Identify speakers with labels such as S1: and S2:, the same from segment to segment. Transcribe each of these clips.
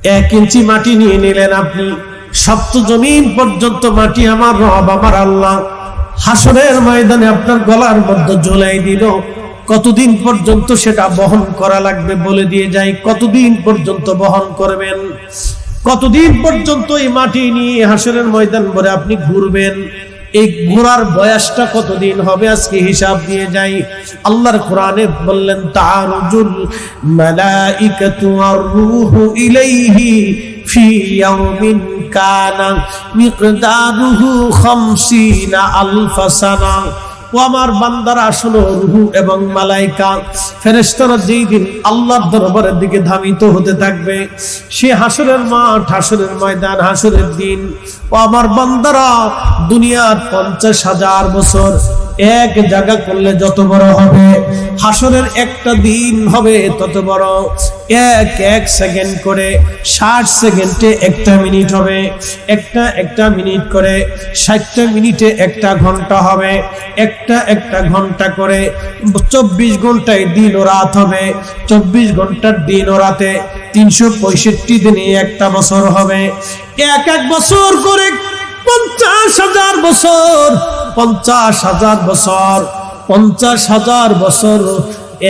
S1: 1 ইঞ্চি মাটি নিয়ে নিলেন আপনি, সপ্ত জমিন পর্যন্ত মাটি আমার রব আমার আল্লাহ হাসরের ময়দানে আপনার গলার মধ্যে ঝুলাই দিল। কতদিন পর্যন্ত সেটা বহন করা লাগবে বলে দিয়ে যাই। কতদিন পর্যন্ত বহন করবেন? কতদিন পর্যন্ত এই মাটি নিয়ে হাসরের ময়দান ভরে আপনি ঘুরবেন? এই ঘোরার বয়সটা কতদিন হবে আজকে হিসাব দিয়ে যাই। আল্লাহর কোরআনে বললেন তারুজুল মালাইকাতু আর রূহু ইলাইহি ফি ইয়াউমিন কানা মিকদারুহু 50 আলফ সানা। ও আমার বান্দারা শোনো, রূহ এবং মালাইকা ফেরেশতারা যেই দিন আল্লাহর দরবারের দিকে ধাবিত হতে থাকবে, সে হাসরের মাঠ, হাসরের ময়দান, হাসরের দিন। ও আমার বান্দারা, দুনিয়ার 50,000 বছর এক জায়গা করলে যত বড় হবে, হাসরের একটা দিন হবে তত বড়। এক সেকেন্ড করে 60 সেকেন্ডে একটা মিনিট হবে, একটা মিনিট করে 60টা মিনিটে একটা ঘন্টা হবে, একটা ঘন্টা করে 24 ঘন্টায় দিন ও রাত হবে, 24 ঘন্টার দিন ও রাতে 365 দিনে একটা বছর হবে। এক বছর করে 50,000 বছর, 50,000 বছর, 50,000 বছর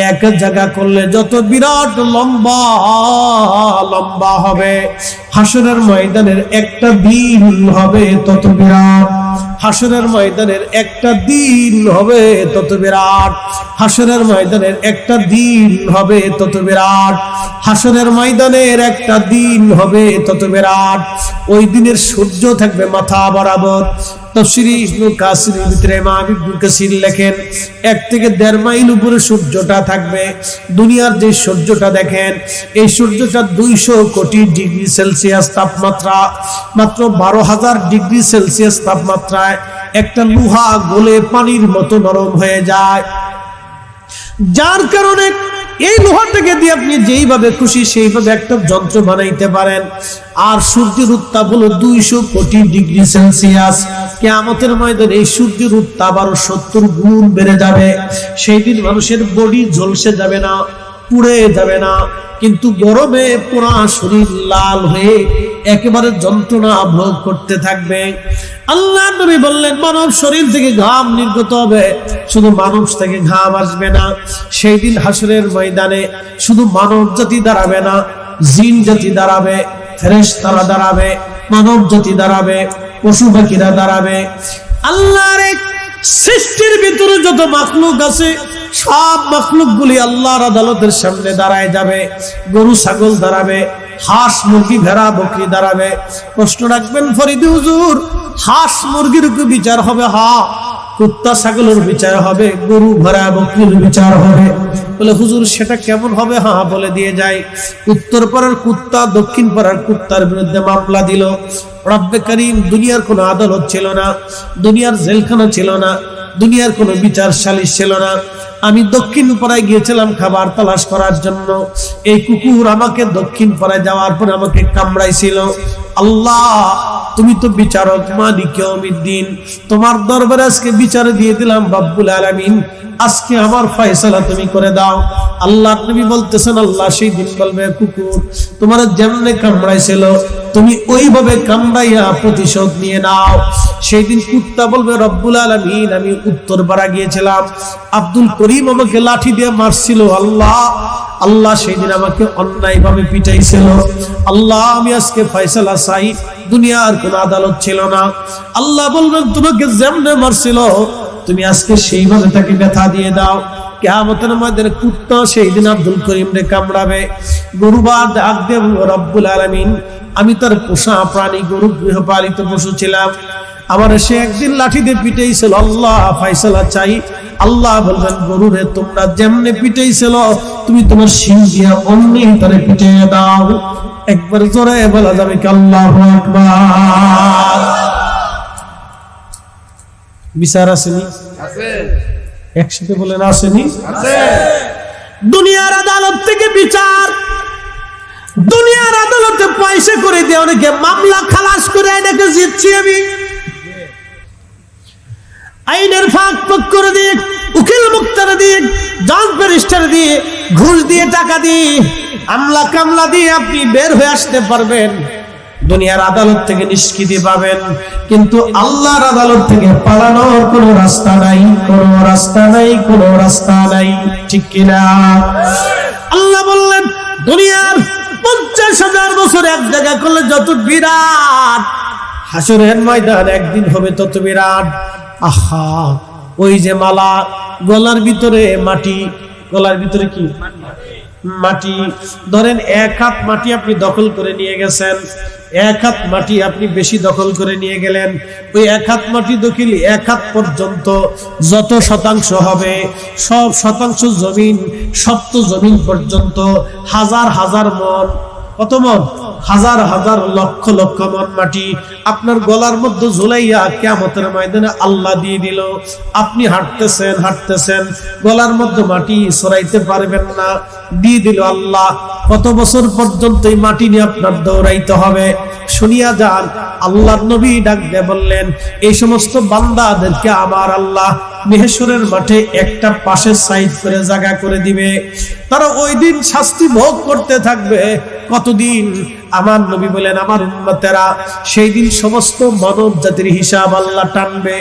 S1: এক জায়গা করলে যত বিরাট লম্বা লম্বা হবে, হাসরের ময়দানের একটা দিন হবে তত বিরাট। হাসরের ময়দানের একটা দিন হবে তত বিরাট। হাসরের ময়দানের একটা দিন হবে তত বিরাট। হাসরের ময়দানের একটা দিন হবে তত বিরাট। ওই দিনের সূর্য থাকবে মাথা বরাবর। তাফসীরে ইবনে কাসিরের ভিতরে ইমাম ইবনে কাসির লেখেন 1 থেকে 1.5 মাইল উপরে সূর্যটা থাকবে। দুনিয়ার যে সূর্যটা দেখেন, এই সূর্যটা 200 কোটি ডিগ্রি সেলসিয়াস তাপমাত্রা, মাত্র 12,000 ডিগ্রি সেলসিয়াস তাপমাত্রায় একটা লোহা গলে পানির মতো নরম হয়ে যায়। যার কারণে এই লোহাটাকে দিয়ে আপনি যেইভাবে খুশি সেইভাবে একটা যন্ত্র বানাইতে পারেন। আর সূর্যের উত্তাপ হলো 200 কোটি ডিগ্রি সেলসিয়াস। কিয়ামতের ময়দানে এই সূর্যের উত্তাপ আরো 70 গুণ বেড়ে যাবে। সেই দিন মানুষের বডি ঝলসে যাবে না, পুড়ে যাবে না, কিন্তু গরমে পুরা শরীর লাল হয়ে একেবারে যন্ত্রণা ভোগ করতে থাকবে। আল্লাহ নবী বললেন, মানব শরীর থেকে ঘাম নির্গত হবে, শুধু মানুষ থেকে ঘাম আসবে না। সেই দিন হাসরের ময়দানে শুধু মানব জাতি দাঁড়াবে না, জিন জাতি দাঁড়াবে, ফেরেশতারা দাঁড়াবে, মানব জাতি দাঁড়াবে, পশু পাখিরা দাঁড়াবে। আল্লাহর এক সৃষ্টির ভিতরে যত মাখলুক আছে, সব মাখলুক গুলি আল্লাহর আদালতের সামনে দাঁড়ায় যাবে। গরু ছাগল দাঁড়াবে, হাঁস মুরগি ভেড়া বকরি দাঁড়াবে। প্রশ্ন রাখবেন, ফরিদি হুজুর, হাঁস মুরগির কি বিচার হবে? হ্যাঁ। কুত্তা ছাগলের বিচার হবে, গরু ভেড়া বকরির বিচার হবে। বলে হুজুর সেটা কেমন হবে? হ্যাঁ বলে দিয়ে যায়। উত্তর পাড়ার কুত্তা দক্ষিণ পাড়ার কুত্তার বিরুদ্ধে মামলা দিল। রব্বে কারীম, দুনিয়ার কোনো আদালত ছিল না, দুনিয়ার জেলখানা ছিল না, দুনিয়ার কোনো বিচার সালিশ ছিল না। আমি দক্ষিণ পাড়ায় গিয়েছিলাম খাবার তালাশ করার জন্য। এই কুকুর আমাকে দক্ষিণ পাড়ায় যাওয়ার পর আমাকে কামড়াইছিল। আল্লাহ, তুমি তো বিচারক, মালিক ইয়াউমিদ্দিন, তোমার দরবারে আজকে বিচার দিয়ে দিলাম রব্বুল আলামিন, আজকে আমার ফয়সালা তুমি করে দাও। আল্লাহ নবী বলতেছেন, আল্লাহ সেই দিন বলবে, কুকুর তোমার যেমনে কামড়াইছিল তুমি ওইভাবে কামড়াইয়া প্রতিশোধ নিয়ে নাও। সেই দিন কুত্তা বলবে, রব্বুল আলামিন, আমি উত্তর পাড়া গিয়েছিলাম, আব্দুল করিম আমাকে লাঠি দিয়ে মারছিল। আল্লাহ সেই দিন আমাকে অন্যায় ভাবে পিটাইছিল। আল্লাহ, আমি আজকে ফয়সালা চাই। দুনিয়ার কোন আদালত ছিল না। আল্লাহ বলবেন, তোমাকে যেমনে মারছিল তুমি আজকে সেইভাবে তাকে ব্যথা দিয়ে দাও। কিয়ামতের ময়দানে কুত্তা সেই দিন আব্দুল করিম রে কামড়াবে। গরুবা ডাক দেব, রব্বুল আলামিন, আমি তার পোষা প্রাণী, গরু গৃহপালিত পশু ছিলাম, আমার সে একদিন লাঠি দিয়ে পিটাইছিল। আল্লাহ ফয়সালা চাই। আল্লাহ বলবেন, গরুরে তোমরা যেমনে পিটাইছিল তুমি তোমার শিং দিয়া অমনি তারে পিটিয়ে দাও। একবার জোরে বলা যাবে কি আল্লাহু আকবার? বিচার আসেনি? আছে। একসাথে বলেন, আসেনি? আছে। দুনিয়ার আদালত থেকে বিচার, দুনিয়ার আদালতে পয়সা করে দিয়ে অনেকে মামলা খালাস করে এটাকে জিতছি আমি। আইনের ফাঁক ফাঁক করে দিয়ে, উকিল মুক্তার দিয়ে, জাজ ব্যারিস্টার দিয়ে, ঘুষ দিয়ে, টাকা দিয়ে আমলা কামলা দিয়ে আপনি বের হয়ে আসতে পারবেন, দুনিয়ার আদালত থেকে নিষ্কৃতি পাবেন, কিন্তু আল্লাহর আদালত থেকে পালানোর কোনো রাস্তা নাই, কোনো রাস্তা নাই, কোনো রাস্তা নাই। ঠিক কিনা? আল্লাহ বললেন দুনিয়ার 50,000 বছর এক জায়গা করলে যত বিরাট, হাসরের ময়দান একদিন হবে তত বিরাট। আহা, ওই যে মালা, গলার ভিতরে মাটি, গলার ভিতরে কি মাটি, ধরেন 1 হাত মাটি আপনি দখল করে নিয়ে গেছেন, 1 হাত মাটি আপনি বেশি দখল করে নিয়ে গেলেন, ওই 1 হাত মাটি দখল 1 হাত পর্যন্ত যত শতাংশ হবে, সব শতাংশ জমিন, সপ্ত জমিন পর্যন্ত হাজার হাজার মন, কত মন? হাজার হাজার লক্ষ লক্ষ মন মাটি আপনার গলার মধ্যে ঝুলাইয়া কিয়ামতের ময়দানে আল্লাহ দিয়ে দিল। আপনি হাঁটতেছেন হাঁটতেছেন, গলার মধ্যে মাটি সরাইতে পারবেন না, দিয়ে দিল আল্লাহ। কত বছর পর্যন্ত এই মাটি নিয়ে আপনার দৌড়াইতে হবে? শুনিয়া যান, আল্লাহর নবী ডাক দিয়ে বললেন, এই সমস্ত বান্দাদেরকে আমার আল্লাহ মেহেশরের মাঠে একটা পাশে সাইড করে জায়গা করে দিবে, তারা ওই দিন শাস্তি ভোগ করতে থাকবে। কতদিন? আমার নবী বলেন, আমার উম্মতেরা সেই দিন সমস্ত মানব জাতির হিসাব আল্লাহ টানবে।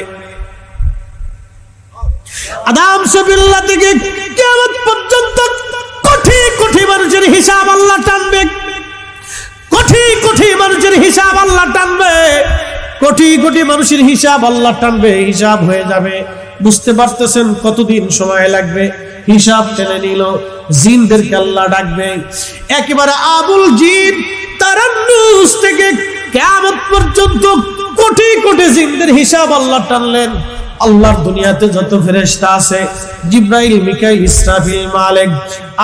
S1: আদম সবিল্লাহ থেকে কিয়ামত পর্যন্ত কোটি কোটি মানুষের হিসাব আল্লাহ টানবে, কোটি কোটি মানুষের হিসাব আল্লাহ টানবে, কোটি কোটি মানুষের হিসাব আল্লাহ টানবে। হিসাব হয়ে যাবে। বুঝতে পারতেছেন কতদিন সময় লাগবে? হিসাব টেনে নিল, জিনদেরকে আল্লাহ ডাকবে, একেবারে আবুল জিন তারান্নুস থেকে কিয়ামত পর্যন্ত কোটি কোটি জিনদের হিসাব আল্লাহ টানলেন। আল্লাহর দুনিয়াতে যত ফেরেশতা আছে, জিবরাইল, মিকাইল, ইসরাফিল, মালিক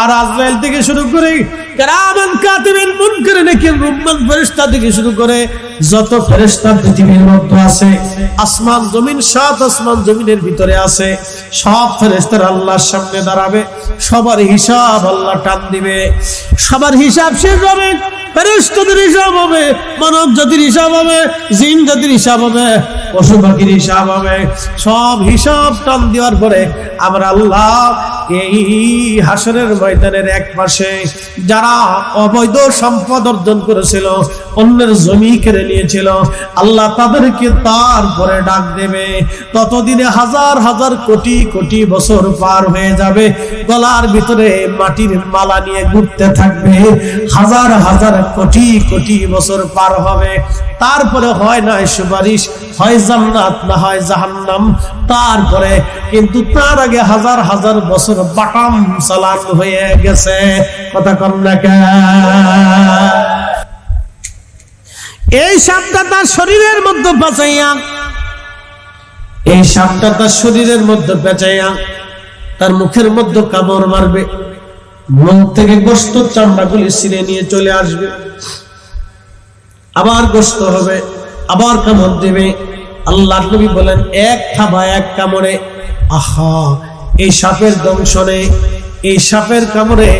S1: আর আজরাইল থেকে শুরু করে কিরামান কাতিবিন, মুনকার নাকির, রুম্মান ফেরেশতা থেকে শুরু করে যত ফেরেশতা পৃথিবীর মধ্যে আছে, আসমান জমিন, 7 আসমান জমিনের ভিতরে আছে, সব ফেরেশতারা আল্লাহর সামনে দাঁড়াবে। সবার হিসাব আল্লাহ টান দিবে। সবার হিসাব শেষ হবে, ফেরেশতাদের হিসাব হবে, মানব জাতির হিসাব হবে, জিন জাতির হিসাব হবে, পশু পাখির হিসাব হবে। সব হিসাব টান দেওয়ার পরে আমরা আল্লাহ এই হাসরের ময়দানের এক পাশে যারা অবৈধ সম্পদ অর্জন করেছিল, অন্যের জমি কেড়ে নিয়েছিল, আল্লাহ তাদেরকে তারপরে ডাক দেবে। ততদিনে হাজার হাজার কোটি কোটি বছর পার হয়ে যাবে, গলার ভিতরে মাটির মালা নিয়ে ঘুরতে থাকবে। হাজার হাজার কোটি কোটি বছর পার হবে, তারপরে হয় না সুপারিশ, হয় জান্নাত না হয় জাহান্নাম। তারপরে কিন্তু তার আগে হাজার হাজার বছর বাটাম চালান হয়ে গেছে। কথা কন না কেন? এই সাপটা তার শরীরের মধ্যে বাঁচাইয়া, এই সাপটা তার শরীরের মধ্যে বেঁচাইয়া তার মুখের মধ্যে কামড় মারবে, মুখ থেকে গোশত চামড়াগুলি ছিঁড়ে নিয়ে চলে আসবে, আবার গোশত হবে, আবার কামড় দেবে। আল্লাহর নবী বলেন, এক থাবা এক কামড়ে, আহা, এই সাপের দংশনে, এই সাপের কামড়ে,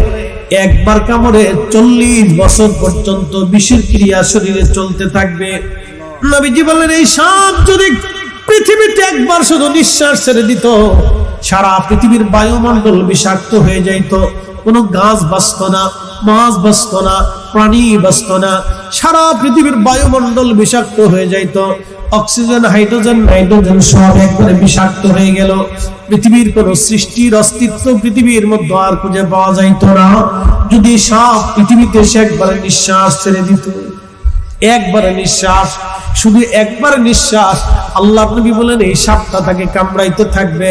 S1: একবার কামড়ে 40 বছর পর্যন্ত বিষের ক্রিয়া শরীরে চলতে থাকবে। নবীজি বলেন, এই সাপ যদি পৃথিবীতে একবার শুধু নিঃশ্বাস ছেড়ে দিত, সারা পৃথিবীর বায়ুমণ্ডল বিষাক্ত হয়ে যাইত, কোনো গাছ বাঁচত না, মাছ বাঁচত না, প্রাণী বাঁচত না, সারা পৃথিবীর বায়ুমণ্ডল বিষাক্ত হয়ে যাইত। অক্সিজেন, হাইড্রোজেন, নাইট্রোজেন সব একবারে বিষাক্ত হয়ে গেল। পৃথিবীর কোন সৃষ্টির অস্তিত্ব পৃথিবীর মধ্যে আর খুঁজে পাওয়া যাইত না। যদি সব পৃথিবীতে সে একবারে নিঃশ্বাস ছেড়ে দিত, একবারে নিঃশ্বাস, শুধু একবার নিঃশ্বাস, আল্লাহ নবী বলেন এই সাপটা তাকে কামড়াইতে থাকবে।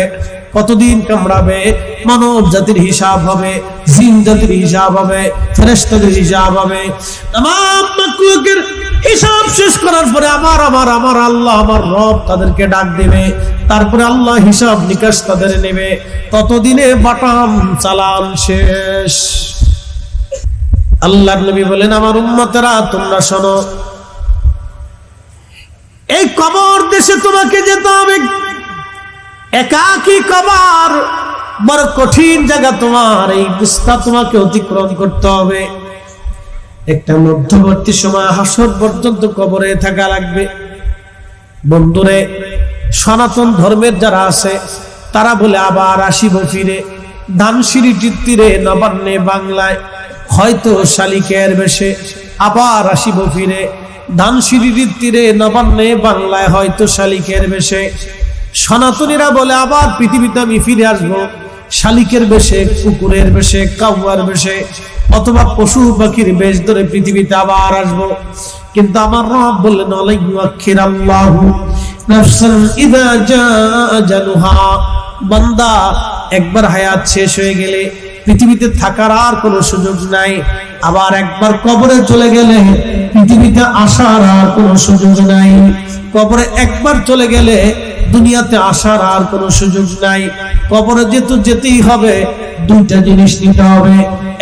S1: কতদিন কামড়াবে? মানব জাতির হিসাব হবে, জিন জাতির হিসাব হবে, ফেরেশতাদের হিসাব হবে। তামাম মাখলুকের হিসাব শেষ করার পরে আমার আল্লাহ, আমার রব তাদেরকে ডাক দেবে। তারপরে আল্লাহ হিসাব নিকাশ তাদের নেবে। ততদিনে বাটাম চালান শেষ। আল্লাহর নবী বলেন, আমার উম্মতেরা তোমরা শোনো, এই কবর দেশে তোমাকে যেতে হবে। একাকী কবর বড় কঠিন জায়গা, তোমার এই রাস্তা তোমাকে অতিক্রম করতে হবে। একটা মধ্যবর্তী সময় হাসর পর্যন্ত কবরে থাকা লাগবে। বন্ধুরে, সনাতন ধর্মের যারা আছে তারা বলে আবার আসিব ফিরে, ধানসিঁড়িটির তীরে, নবান্নে, বাংলায় হয়তো শালিকের বেশে আবার আসিব ফিরে, ধানসিঁড়ির তীরে নবান্নে বাংলায় হয়তো শালিকের বেশে। সনাতনীরা বলে আবার পৃথিবীতে আমি ফিরে আসবো শালিকের বেশে, কুকুরের বেশে, কাউয়ার বেশে, অথবা পশু পাখির বেশ ধরে পৃথিবীতে আবার আসবো। কিন্তু আমার রব বললেন আল্লাহু নাফসান ইযা জাআ আজালুহা, বান্দা একবার হায়াত শেষ হয়ে গেলে পৃথিবীতে থাকার আর কোনো সুযোগ নাই। আবার একবার কবরে চলে গেলে পৃথিবীতে আসার আর কোনো সুযোগ নাই। কবরে একবার চলে গেলে দুনিয়াতে আসার আর কোনো সুযোগ নাই। কবরে যেতেই হবে, দুইটা জিনিস নিতে হবে,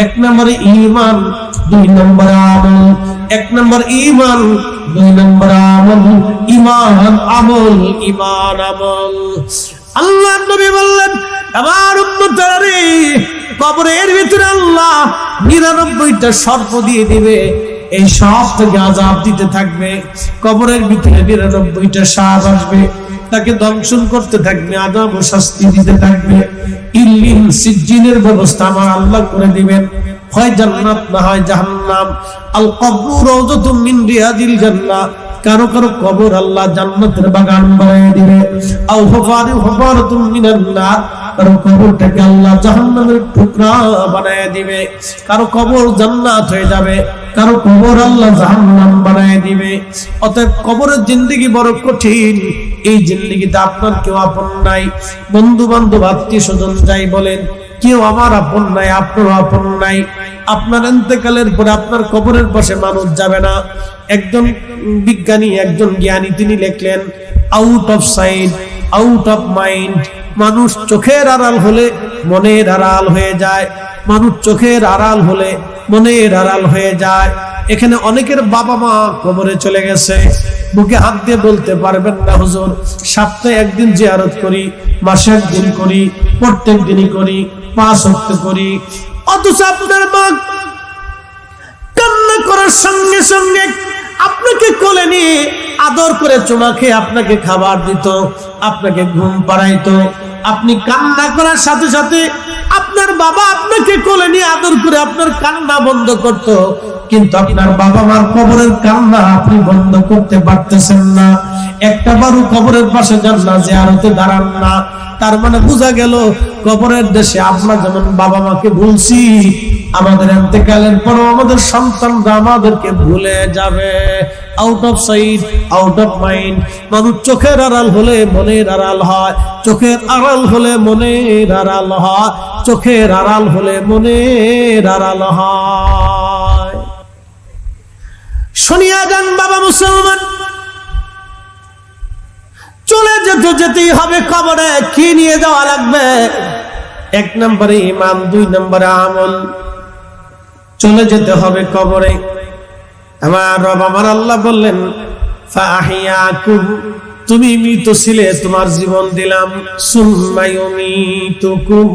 S1: এক নম্বরে ঈমান, দুই নম্বরে আমল। এক নম্বর ঈমান, দুই নম্বর আমল। ঈমান আমল, ঈমান আমল। আল্লাহর নবী বললেন, আমার উম্মতেরা রে, কবরের ভিতরে আল্লাহ 99টা সর্প দিয়ে দিবে, এই সাপ থেকে আযাব দিতে থাকবে। কবরের ভিতরে 99টা সাপ আসবে, তাকে দংশন করতে থাকবে, আযাব ও শাস্তি দিতে থাকবে। ইল্লিন সিজ্জিনের ব্যবস্থা আমার আল্লাহ করে দিবেন, হয় জান্নাত না হয় জাহান্নাম। আল কবরু রাউযাতুম মিন রিয়াদিল জান্নাহ, কারো কারো কবর আল্লাহ জান্নাতের বাগান বানিয়ে দিবে। আও হুফারাতুম মিনান নার, কারো কবরটাকে আল্লাহ জাহান্নামের টুকরা বানিয়ে দিবে। কারো কবর জান্নাত হয়ে যাবে, কারো কবর আল্লাহ জাহান্নাম বানিয়ে দিবে। অতএব কবরের জিন্দেগি বড় কঠিন। এই জিন্দেগিতে আপনার কেউ আপন নাই, বন্ধু বান্ধব আত্মীয় স্বজন যাই বলেন, কেউ আমার আপন নাই, আপনারও আপন নাই। আপনার ইন্তেকালের পরে আপনার কবরের পাশে মানুষ যাবে না। একজন বিজ্ঞানী, একজন জ্ঞানী তিনি লিখলেন, out of sight, out of mind. মানুষ চোখের আড়াল হলে মনের আড়াল হয়ে যায়, মানুষ চোখের আড়াল হলে মনের আড়াল হয়ে যায়। এখানে অনেকের বাবা মা কবরে চলে গেছে, বুকে হাত দিয়ে বলতে পারবেন না, হুজুর সপ্তাহে একদিন জিয়ারত করি, মাসে একদিন করি, প্রত্যেক দিনই করি, 5 ওয়াক্ত করি। অথচ আপনার মা কান্না করার সঙ্গে সঙ্গে আপনাকে কোলে নিয়ে আদর করে চুমা খেয়ে আপনাকে খাবার দিত, আপনাকে ঘুম পাড়াইতো। আপনি কান্না করার সাথে সাথে আপনার বাবা আপনাকে কোলে নিয়ে আদর করে আপনার কান্না বন্ধ করত। কিন্তু আপনার বাবা মার কবরের কান্না আপনি বন্ধ করতে পারতেছেন না। একটা বারও কবরের পাশে যান না, জিয়ারতে দাঁড়ান না। তার মানে বোঝা গেল কবরের দেশে আমরা যেমন বাবা মাকে ভুলছি, আমাদের ইন্তেকালের পরও আমাদের সন্তানরা আমাদেরকে ভুলে যাবে। Out of sight, out of mind. মানুষ চোখের আড়াল হলে মনের আড়াল হয়, চোখের আড়াল হলে মনের আড়াল হয়, চোখের আড়াল হলে মনের আড়াল হয়। শুনিয়া যান বাবা মুসলমান, চলে যেতেই হবে কবরে। কি নিয়ে যাওয়া লাগবে? 1 নম্বরে ঈমান, 2 নম্বরে আমল। চলে যেতে হবে কবরে। আমার রব আমার আল্লাহ বললেন, ফাহিয়াকুম, তুমি মৃত ছিলে, তোমার জীবন দিলাম। সুম্মা ইউমিতুকুম,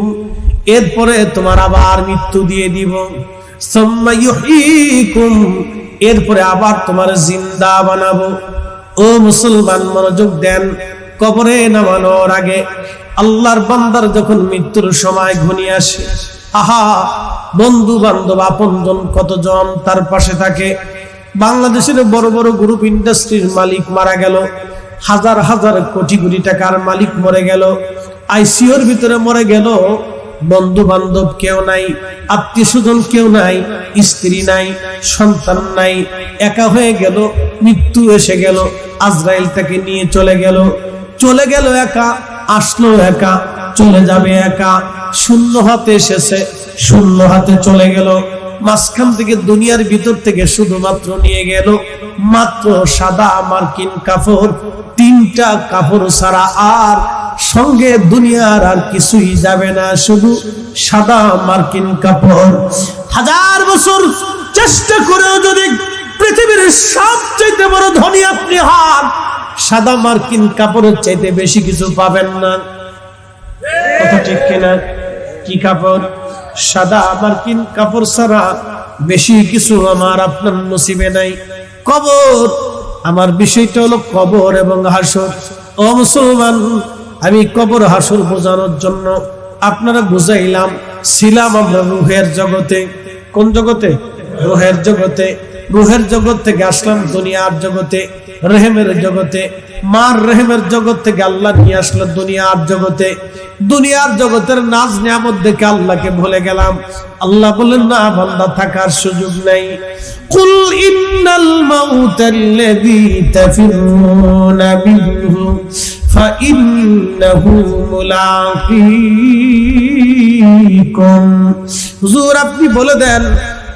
S1: এরপরে তোমার আবার মৃত্যু দিয়ে দিব। সুম্মা ইউহয়িকুম, এরপরে আবার তোমার জিন্দা বানাবো। ও মুসলমান, মনোযোগ দেন। কবরে নামানোর আগে আল্লাহর বান্দার যখন মৃত্যুর সময় ঘনিয়ে আসে, আহা, বন্ধু বান্ধব আপনজন কতজন তার পাশে থাকে। বাংলাদেশের বড় বড় গ্রুপ ইন্ডাস্ট্রির মালিক মারা গেল, হাজার হাজার কোটি কোটি টাকার মালিক মরে গেল, আইসিইউর ভিতরে মরে গেল। বন্ধু বান্ধব কেউ নাই, আত্মীয় স্বজন কেউ নাই, স্ত্রী নাই, সন্তান নাই, একা হয়ে গেল। মৃত্যু এসে গেল, আজরাইল তাকে নিয়ে চলে গেল একা, আসলো একা, চলে যাবে একা। শূন্য হাতে এসেছে, শূন্য হাতে চলে গেল। মাঝখান থেকে দুনিয়ার ভিতর থেকে শুধুমাত্র নিয়ে গেল মাত্র সাদা মার্কিন কাপড়, 3টা কাপড় ছাড়া আর সঙ্গে দুনিয়ার আর কিছুই যাবে না, শুধু সাদা মার্কিন কাপড়। 1000 বছর চেষ্টা করেও যদি পৃথিবীর সবচেয়ে বড় ধনী আপনি হন, সাদা মার্কিন কাপড়ের চাইতে বেশি কিছু পাবেন না। কথা ঠিক কিনা? কি কাপড়? সাদা মার্কিন কাপড় ছাড়া বেশি কিছু আমার আপনার নসিবে নাই। কবর, আমার বিষয়টা হলো কবর এবং হাসর। ও মুসলমান, আমি কবর হাসর বোঝানোর জন্য আপনারা বুঝাইলাম। ছিলাম আমরা রূহের জগতে, কোন জগতে? রুহের জগতে। রুহের জগৎ থেকে আসলাম দুনিয়ার জগতে, রেহেমের জগতে। মার রেহেমের জগৎ থেকে আল্লাহ নিয়ে আসলো দুনিয়ার জগতে। দুনিয়ার জগতের নাজ নিয়ামত দেখে আল্লাহকে ভুলে গেলাম। আল্লাহ বলেন না, বান্দা থাকার সুযোগ নাই। কুল ইন্নাল মাউতাল্লাযী তাফিরুনা মিনহু ফাইন্নাহু মুলাকীকুম। হুজুর আপনি বলে দেন,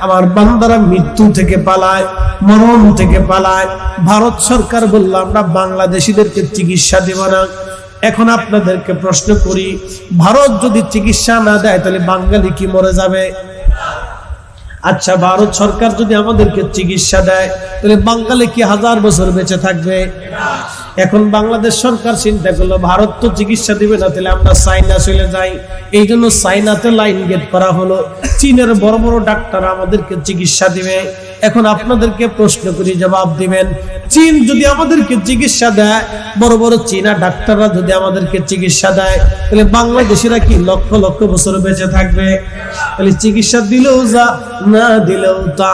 S1: আমার বান্দারা মৃত্যু থেকে পালায়, মরণ থেকে পালায়। ভারত সরকার বলল আমরা বাংলাদেশিদেরকে চিকিৎসা দেব না। এখন আপনাদেরকে প্রশ্ন করি, ভারত যদি চিকিৎসা না দেয় তাহলে বাঙালি কি মরে যাবে? আচ্ছা, ভারত সরকার যদি আমাদেরকে চিকিৎসা দেয় তাহলে বাঙালি কি 1000 বছর বেঁচে থাকবে? এখন বাংলাদেশ সরকার চিন্তা করলো ভারত তো চিকিৎসা দিবে না, তাহলে আমরা চাইনা চলে যাই। এই জন্য চাইনাতে লাইন গেট করা হলো। চীনের বড় বড় ডাক্তার আমাদেরকে চিকিৎসা দিবে। এখন আপনাদেরকে প্রশ্ন করি, জবাব দিবেন। চীন যদি আমাদেরকে চিকিৎসা দেয়, বড় বড় চীনা ডাক্তাররা যদি আমাদেরকে চিকিৎসা দেয়, তাহলে বাংলাদেশিরা কি লক্ষ লক্ষ বছর বেঁচে থাকবে? তাহলে চিকিৎসা দিলেও যা, না দিলেও তা।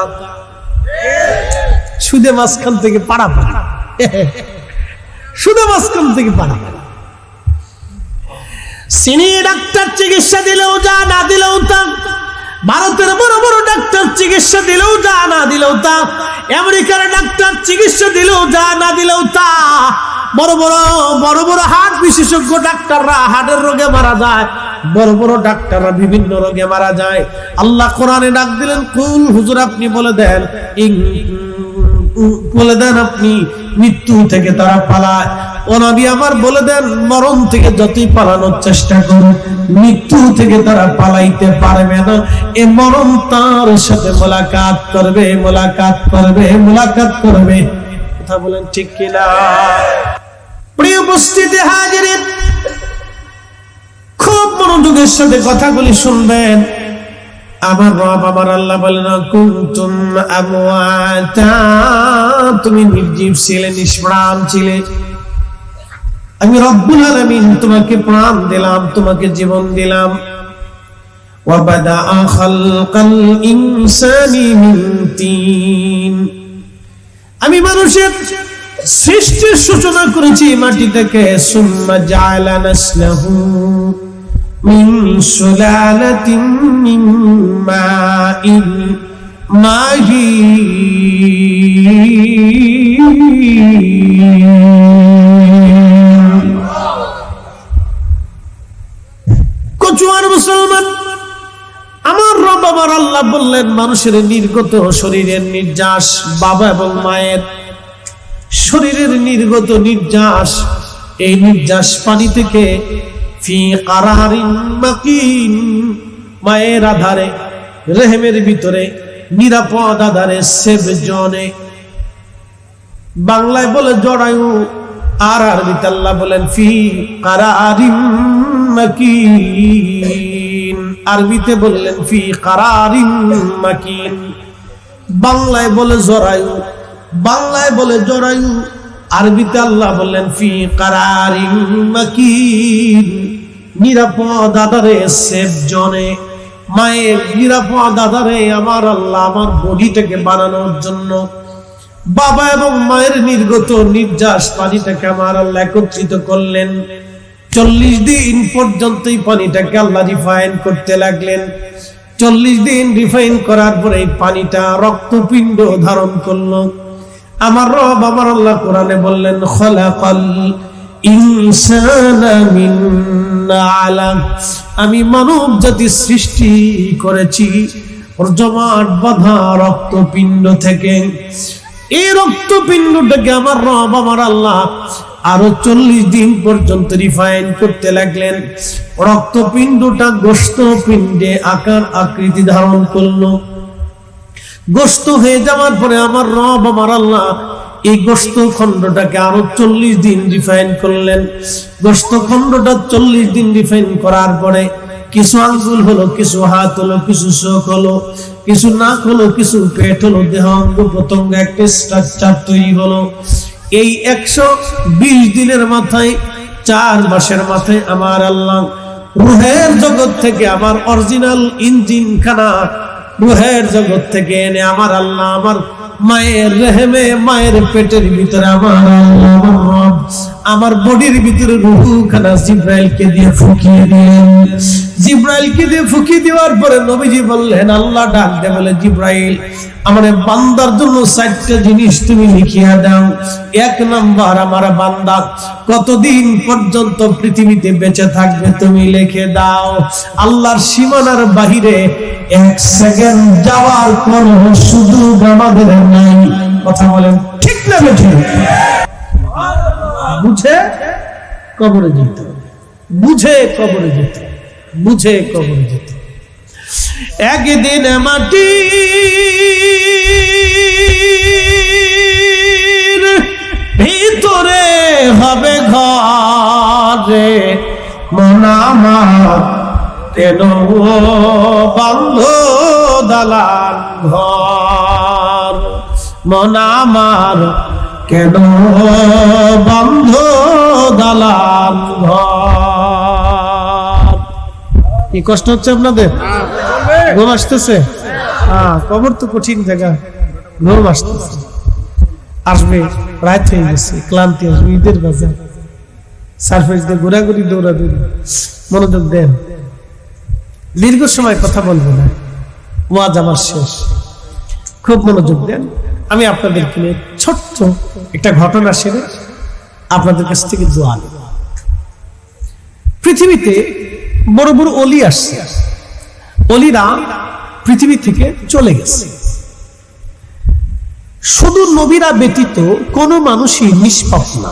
S1: সুদে মাঝখান থেকে পাড়াপাড়ি, শুধু মাঝখান থেকে পাড়া। চীনি ডাক্তার চিকিৎসা দিলেও যা, না দিলেও তা। ভারতের বড় বড় ডাক্তার চিকিৎসা দিলেও যা, না দিলেও তা। আমেরিকার ডাক্তার চিকিৎসা দিলেও যা, না দিলেও তা। বড় বড় হার্ট বিশেষজ্ঞ ডাক্তাররা হার্টের রোগে মারা যায়। বড় বড় ডাক্তাররা বিভিন্ন রোগে মারা যায়। আল্লাহ কোরআনে ডাক দিলেন, কুল হুজুর আপনি বলে দেন, আপনি মৃত্যু থেকে তারা পালায়। ও নবী আমার বলে দেন, মরণ থেকে যতই পালানোর চেষ্টা করুন, মৃত্যু থেকে তারা পালাইতে পারবে না। এ মরণ তার সাথে মোলাকাত করবে, মোলাকাত করবে, মোলাকাত করবে। কথা বলেন ঠিক কিনা? প্রিয় উপস্থিতি হাজিরিন, খুব মনোযোগের সাথে কথাগুলি শুনবেন। আমার রব আমার আল্লাহ বলেন, কুনতুম আমওয়াতা, তুমি নির্জীব ছিলে, নিষ্প্রাণ ছিলে। আমি রব্বুল আলামিন তোমাকে প্রাণ দিলাম, তোমাকে জীবন দিলাম। ওয়া বাদাআ খালকাল ইনসানি মিন তিন, আমি মানুষের সৃষ্টির সূচনা করেছি মাটি থেকে। সুম্মা জাআলা নাসলাহু মিন সুলালাতিন মিন মাইন মাহিন। কচুয়ার মুসলমান, আমার রব আমার আল্লাহ বললেন, মানুষের নির্গত শরীরের নির্যাস, বাবা এবং মায়ের শরীরের নির্গত নির্যাস, এই নির্যাস পানি থেকে ফি কারারিন মাকিন, মায়ের আধারে, রেহেমের ভিতরে, নিরাপদ আধারে, সেফ জোনে। বাংলায় বলে জরায়ু, আর আরবিতে আল্লাহ বলেন ফি কারারিন মাকিন। আরবিতে বললেন ফি কারারিন মাকিন। বাংলায় বলে জরায়ু, বাংলায় বলে জরায়ু, আরবিতে আল্লাহ বললেন ফি কারারিন মাকিন, নিরাপদ আধারে, সেফ জোনে। মায়ের নিরাপদ আধারে আমার আল্লাহ আমার বডিটাকে বানানোর জন্য বাবা এবং মায়ের নির্গত নির্যাস পানিটাকে আমার আল্লাহ একত্রিত করলেন। 40 দিন পর্যন্ত এই পানিটাকে আল্লাহ রিফাইন করতে লাগলেন। 40 দিন রিফাইন করার পরে এই পানিটা রক্তপিণ্ড ধারণ করলো। আমার রব আমার আল্লাহ কোরআনে বললেন, খলাকাল ইনসানা মিন আলাক, আমি মানব জাতি সৃষ্টি করেছি ওর জমাট বাঁধা রক্তপিণ্ড থেকে। এই রক্তপিণ্ডটাকে আমার রব আমার আল্লাহ আরো 40 দিন পর্যন্ত রিফাইন করতে লাগলেন। রক্তপিণ্ডটা গোশত পিণ্ডে আকার আকৃতি ধারণ করলো। গোশত হয়ে যাওয়ার পরে আমার রব আমার আল্লাহ এই গোশত খণ্ডটাকে আরো 40 দিন রিফাইন করলেন। গোশত খণ্ডটা 40 দিন রিফাইন করার পরে কিছু আঙ্গুল হলো, কিছু হাত হলো, কিছু চোখ হলো, কিছু নাক হলো, কিছু পেট হলো, দেহ অঙ্গ প্রত্যঙ্গ একটা স্ট্রাকচার তৈরি হলো। এই 120 দিনের মাথায়, 4 মাসের মাথায় আমার আল্লাহ রুহের জগৎ থেকে আমার অরিজিনাল ইঞ্জিন খানা রূহের জগৎ থেকে এনে আমার আল্লাহ আমার মায়ের রেহেমে মায়ের পেটের ভিতরে আমার আল্লাহ আমার বডির ভিতরে রূহখানা জিব্রাইলকে দিয়ে ফুঁকিয়ে দিলেন। জিব্রাইলকে দিয়ে ফুঁকি দেওয়ার পরে নবীজি বললেন, আল্লাহ ডাক দিয়ে বলে, জিব্রাইল আমার বান্দার জন্য 4টা জিনিস তুমি লিখিয়া দাও। 1 নাম্বার, আমার বান্দা কতদিন পর্যন্ত পৃথিবীতে বেঁচে থাকবে তুমি লিখে দাও। আল্লাহর সীমানার বাহিরে 1 সেকেন্ড যাওয়ার কোন সুযোগ আমাদের নাই। কথা বলেন ঠিক না বেঠিক? বুঝে কবরে যেতে, বুঝে কবরে যেতে, বুঝে কবরে যেতে। একদিন মাটির ভিতরে হবে ঘরে মন আমার কেন বন্ধ দালান ঘর, মন আমার কেন বন্ধ দালান ঘর। কি কষ্ট হচ্ছে আপনাদের? ঘুম আসতেছে? কবর তো কঠিন জায়গা, ঘুম আসতেছে। আসবে, রাত হয়ে গেছে, ক্লান্তি আসবে, ঈদের বাজার, সারফেস দিয়ে ঘোরাঘুরি দৌড়াদৌড়ি। মনোযোগ দেন, দীর্ঘ সময় কথা বলবো না, ওয়াজ আমার শেষ। খুব মনোযোগ দেন। আমি আপনাদেরকে নিয়ে ছোট্ট একটা ঘটনা সেরে আপনাদের কাছ থেকে দোয়া নেব। পৃথিবীতে বড় বড় অলি আসছে, অলিরা পৃথিবী থেকে চলে গেছে। শুধু নবীরা ব্যতীত কোন মানুষই নিষ্পাপ না।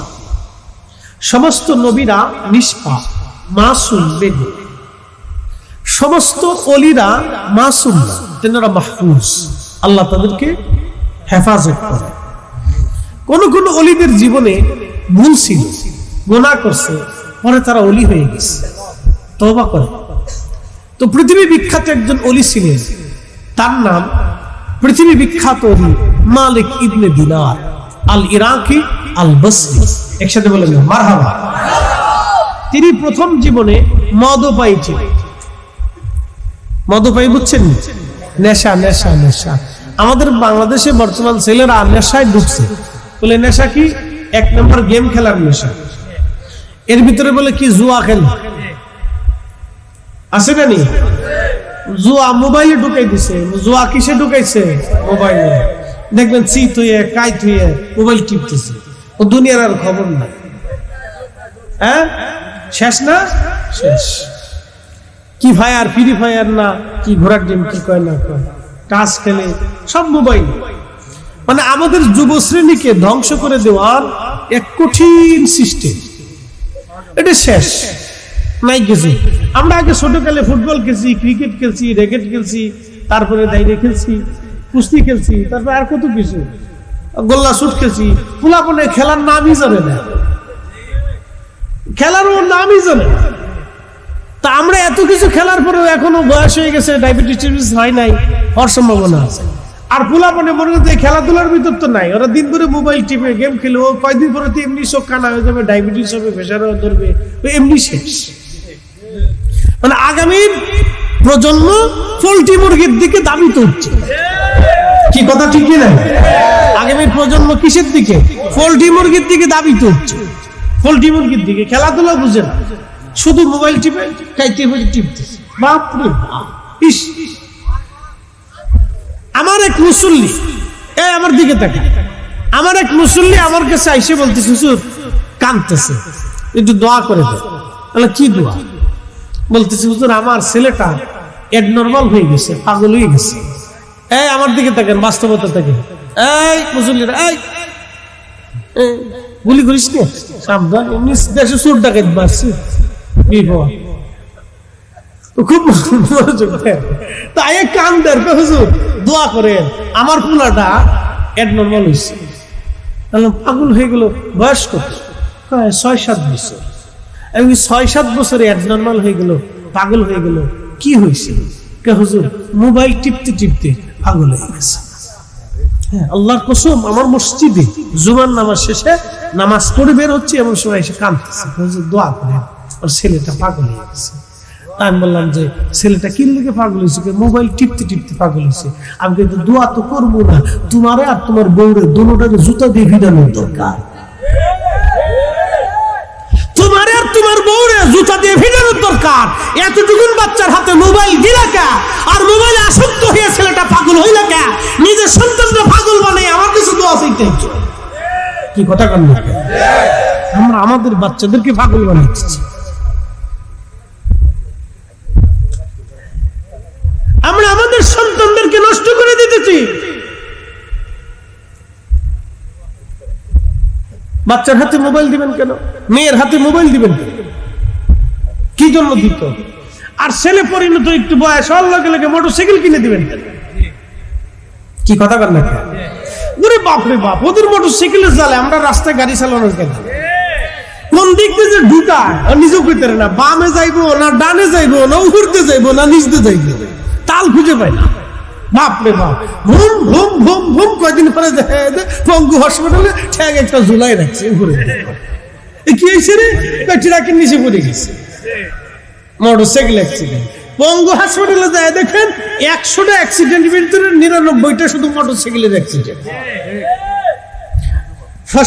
S1: সমস্ত নবীরা নিষ্পাপ, মাসুম, বেগুন। সমস্ত অলিরা মাসুম না, তেনারা মাহফুজ, আল্লাহ তাদেরকে হেফাজত করে। কোন কোন অলিদের জীবনে ভুল ছিল, গুনাহ করছে, পরে তারা অলি হয়ে গেছে, তওবা করে। তো পৃথিবী বিখ্যাত একজন অলি ছিলেন, তার নাম পৃথিবী বিখ্যাত অলি মালিক ইবনে দিনার আল ইরাকি আল বসরি। একসাথে বলেন মারহাবা। তিনি প্রথম জীবনে মদপায়ী ছিলেন। মদপায়ী বুঝছেন? নেশা, নেশা, নেশা। আমাদের বাংলাদেশে বর্তমান ছেলেরা নেশায় ডুবছে। বলে নেশা কি? 1 নম্বর গেম খেলার নেশা। এর ভিতরে বলে কি জুয়া খেলা আছে না? নি জুয়া মোবাইলে ঢুকাই দিছে। জুয়া কিসে ঢুকাইছে? মোবাইলে। দেখবেন চিত হয়ে কাইত হয়ে মোবাইল টিপতেছে, ও দুনিয়ার আর খবর নাই। হ্যাঁ, শেষ না? শেষ। কি ফায়ার, ফ্রি ফায়ার না কি ঘোড়ার ডিম, কি কয় না কয়, টাচ খেলে সব মোবাইল। মানে আমাদের যুব শ্রেণীকে ধ্বংস করে দেওয়ার এক কঠিন সিস্টেম। এটা শেষ নাই কিছু। আমরা আগে ছোটকালে ফুটবল খেলছি, ক্রিকেট খেলছি, র্যাকেট খেলছি, তারপরে দাইরে খেলছি, কুস্তি খেলছি, তারপরে আর কত কিছু, গোল্লা শুট খেলছি। পোলাপনে খেলার নামই জানে না, খেলার ওর নামই জানে না। তা আমরা এত কিছু খেলার পরেও এখনো বয়স হয়ে গেছে, ডায়াবেটিস হয় নাই, হওয়ার সম্ভাবনা আছে। আর পোলাপনে মনে করতে খেলাধুলার ভিতর তো নাই, ওরা দিন ধরে মোবাইল টিপে গেম খেলে, ও কয়দিন পরে তো এমনি চোখ কানা হয়ে যাবে, ডায়াবেটিস হবে, প্রেশারও ধরবে, এমনি শেষ। মানে আগামীর প্রজন্ম পোল্ট্রি মুরগির দিকে দাবিত হচ্ছে। কি কথা ঠিক না? আগামীর প্রজন্ম কিসের দিকে? পোল্ট্রি মুরগির দিকে দাবিত হচ্ছে। পোল্ট্রি মুরগির দিকে, খেলাধুলা বুঝে না, শুধু মোবাইল টিপে খাইতে হয়ে টিপতেছে। বাপরে বাপ! ইস, আমার এক মুসল্লি, আমার দিকে তাকা, আমার এক মুসল্লি আমার কাছে আইসে বলতেছে, হুজুর কাঁদতেছে, একটু দোয়া করে দেন। বলে কি দোয়া? বলতেছে, হুজুর আমার ছেলেটা অ্যাবনরমাল হয়ে গেছে, পাগল হয়ে গেছে। আমার দিকে তাকেন, বাস্তবতা থেকে। এই মুসল্লিরা, গুলি করিস না, সাবধান, এমনি দেশে চোর ডাকাত মারছে, বিপদ। খুব মনোযোগ দেন। তাই কান দেন, হুজুর দোয়া করেন, আমার পোলাটা অ্যাবনরমাল হয়েছে। পাগল হয়ে গেল। বয়স কত? 6-7 বছর। 6-7 বছরে অ্যাবনরমাল হয়ে গেল, পাগল হয়ে গেল। কি হয়েছে? হুজুর মোবাইল টিপতে টিপতে পাগল হয়ে গেছে। আল্লাহর কসম, আমার মসজিদে জুমার নামাজ শেষে নামাজ পড়ে বের হচ্ছে, এমন সময় এসে কাঁদতেছে, হুজুর দোয়া করেন, ওর ছেলেটা পাগল হয়ে গেছে। আমি বললাম যে ছেলেটা কি লেগে পাগল হয়েছে, মোবাইল টিপতে টিপতে পাগল হয়েছে। আমি কিন্তু দোয়া তো করবো না, তোমারে আর তোমার বউরে দুটোটাকে জুতা দিয়ে ভিড়ানোর দরকার, তোমারে আর তোমার বউরে জুতা দিয়ে ভিড়ানোর দরকার। এতটুকুন বাচ্চার হাতে মোবাইল দিলা কে, আর মোবাইলে আসক্ত হয়ে ছেলেটা পাগল হইলা কে, নিজের সন্তানরা পাগল বানাই আমার কিছু দোয়া চাইতে। কি কথা কেন আমরা আমাদের বাচ্চাদেরকে পাগল বানাচ্ছি, আমরা আমাদের সন্তানদেরকে নষ্ট করে দিতেছি। বাচ্চার হাতে মোবাইল দিবেন কেন, মেয়ের হাতে মোবাইল দিবেন কেন, কি জন্য দিত? আর ছেলে পরিণত একটু বয়স হওয়ার লগে লগে মোটরসাইকেল কিনে দিবেন কেন? কি কথা বল না? ওরে বাপ রে বাপ, ওদের মোটরসাইকেলের জালে আমরা রাস্তায় গাড়ি চালানো কেন? কোন দিক দিয়ে যে ঢুকায় নিজেও কইতে না, বামে যাইবো না ডানে যাইবো না উপরতে যাইবো না নিচতে যাইবো, তাল খুঁজে পাই না। বাপ রে বাপ, ভুম ভুম ভুম ভুম। কয়দিন পরে পঙ্গু হসপিটালে ঠ্যাং একটা ঝুলাই রাখছে উপরে। কি হয়েছে রে? ট্রাকের নিচে পড়ে গেছে, মোটরসাইকেল অ্যাক্সিডেন্ট। পঙ্গু হাসপাতালে যায় দেখেন 100টা অ্যাক্সিডেন্ট ভিতরে 99টা শুধু মোটরসাইকেলের অ্যাক্সিডেন্ট।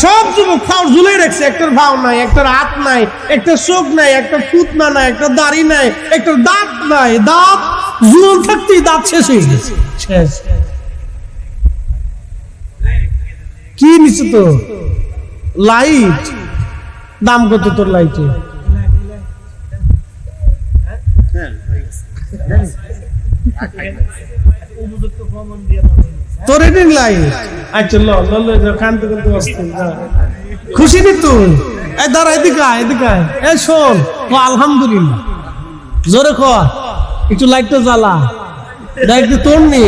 S1: সব যুবক ফাও ঝুলাই রাখছে, একটার ভাও নাই, একটার হাত নাই, একটা চোখ নাই, একটা ফুটনা নাই, একটা দাড়ি নাই, একটা দাঁত নাই। দাঁত জীবন থাকতেই দাঁত শেষ হয়ে গেছে, শেষ। কি নিচে তো লাইট, দাম কত তোর লাইটে? তোর এদিন লাইট। আচ্ছা খুশি নি তুই? দাঁড়া, এদিকে আয়, এদিকে আয়। শোন, আলহামদুলিল্লাহ জোরে খ, একটু লাইটটা জ্বালা। লাইটটা তোর নি।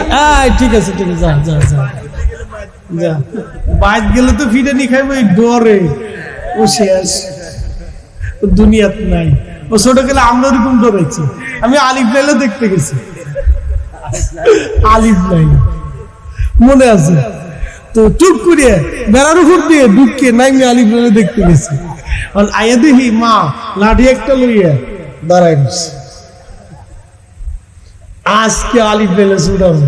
S1: ঠিক আছে ঠিক আছে, যা যা যা যা। বাইক গেলে তো ফিরে নি খাইবো এই ডরে। ও শেষ, দুনিয়াত নাই। ও ছোট গেলে আমরা ওরকম ডরেছি। আমি আলিফ লাইলা দেখতে গেছি, আলিফ লাইলা মনে আছে তো, চুপ করিয়ে বেড়ার উপর দিয়ে ঢুকিয়ে নাইমে আলিফ লাইলা দেখতে গেছি। আয়া দেখি মা লাঠি একটা লইয়া দাঁড়াই গেছে। আজকে আলিফ লাইলা ছুটাবো,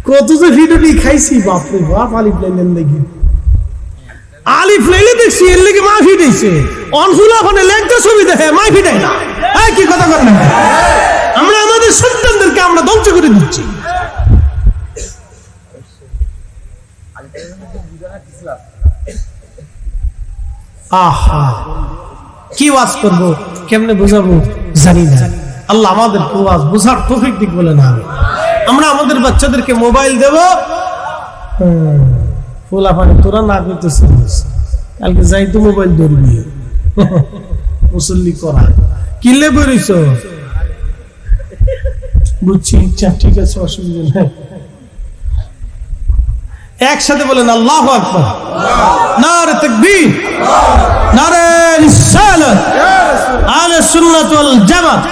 S1: কত যে ভিডিওটি খাইছি। বাপরে বাপ, আলিফ লাইলেন দেখি, আলিফ লাইলে দেখছি, এর লেগে মা ফিটাইছে। অনফুলা ফোনে লেখটা ছবি দেখে মা ফিটাই না। কি কথা বলেন? আমরা আমাদের সন্তানদেরকে আমরা ধ্বংস করে দিচ্ছি। আহা, কি ওয়াজ করবো, কেমনে বুঝাবো জানি না। আল্লাহ আমাদেরকে ওয়াজ বুঝার তৌফিক দিক বলে না। আমরা আমাদের বাচ্চাদেরকে মোবাইল দেব, ফোলা পানি তোরা না করতেছিস, কালকে যাই তো মোবাইল ধরবি, মুসল্লি করা কিনলে বেরিয়েছ, বুঝছি। ইচ্ছা ঠিক আছে, অসুবিধা নেই। একসাথে বলেন আল্লাহু আকবার, নারে তাকবীর, নারে রিসালাত, আহলে সুন্নাত ওয়াল জামাত,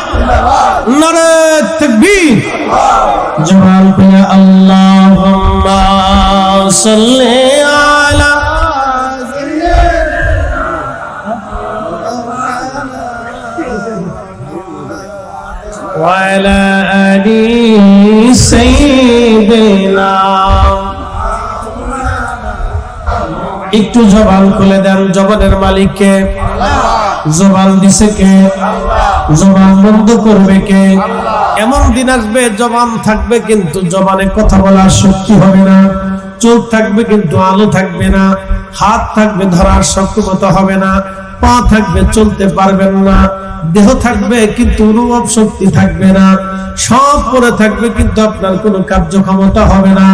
S1: নারে তাকবীর। জবান খুলে আল্লাহুম্মা সাল্লি আলা ওয়া আলা আলি সাইয়্যিদিনা। একটু জবান খুলে দেন, জবানের মালিককে। জবান দিছে কে? জবান বন্ধ করবে কে? এমন দিন আসবে জবান থাকবে কিন্তু জবানে কথা বলার শক্তি হবে না, চোখ থাকবে কিন্তু আলো থাকবে না, হাত থাকবে ধরার সক্ষমতা হবে না, পা থাকবে চলতে পারবেন না, দেহ থাকবে কিন্তু অনুভব শক্তি থাকবে না, সব পরে থাকবে কিন্তু আপনার কোনো কার্যক্ষমতা হবে না।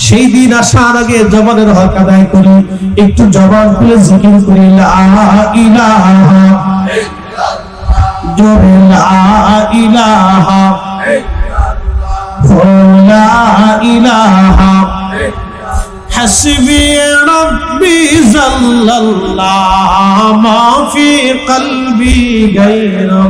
S1: সেই দিন আসার আগে জবানের হক আদায় করি, একটু জবান খুলে জিকির করি, লা ইলাহা ইলাহা লা ইলাহা হাসবি রব্বি জাল্লাল্লাহ মা ফি কলবি গায়রা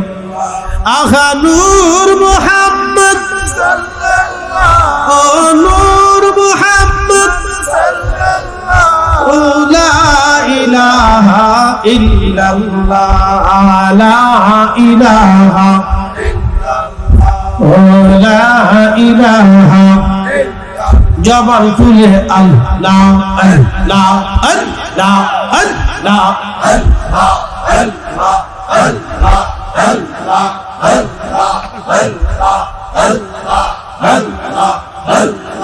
S1: আহা নূর মুহাম্মদ সাল্লাল্লাহু ও নূর মুহাম্মদ সাল্লাল্লাহু লা ইলাহা ইল্লাল্লাহ লা ইলাহা লা ইলাহা জবান খুলে আল্লাহ আল্লাহ আল্লাহ আল্লাহ আল্লাহ আল্লাহ আল্লাহ আল্লাহ আল্লাহ আল্লাহ আল্লাহ আল্লাহ আল্লাহ আল্লাহ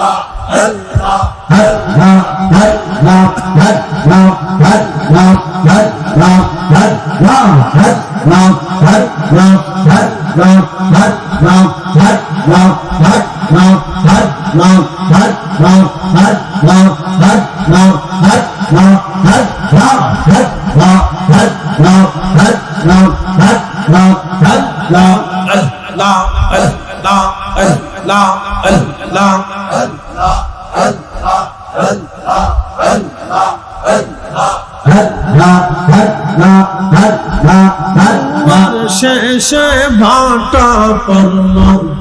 S1: শেষে ভাটা পড়ল